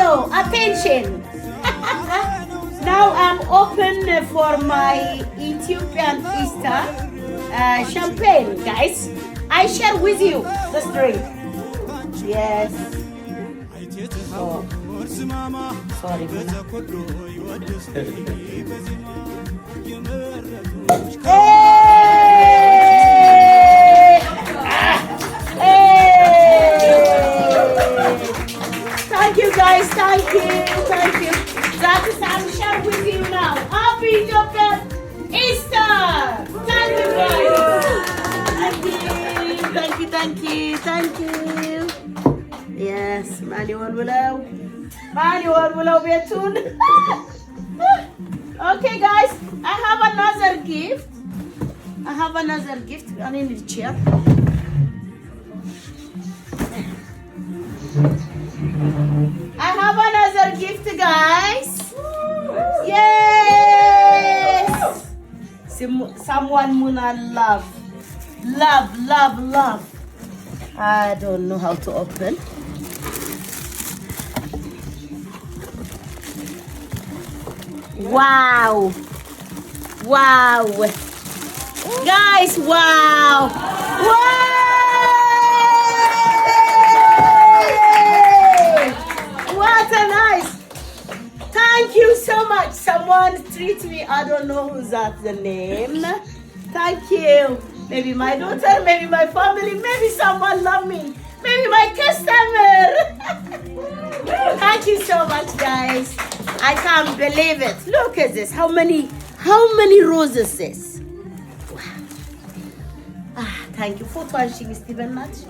So, attention. Now I'm open for my Ethiopian Easter champagne, guys. I share with you this drink. Yes. Oh. Sorry. Hey! Thank you guys, thank you. That is I'm sharing with you now. Happy Ethiopian Easter! Thank you guys. Thank you. Yes, manual below betun. Okay guys, I have another gift. I need a chair. I have another gift, guys. Yes. Someone Muna love. I don't know how to open. Wow. Guys, wow. What a nice. Thank you so much. Someone treat me. I don't know who's that the name. Thank you. Maybe my daughter, maybe my family, maybe someone love me. Maybe my customer. Thank you so much, guys. I can't believe it. Look at this. How many roses this? Wow. Thank you. Photo and Stephen Natch.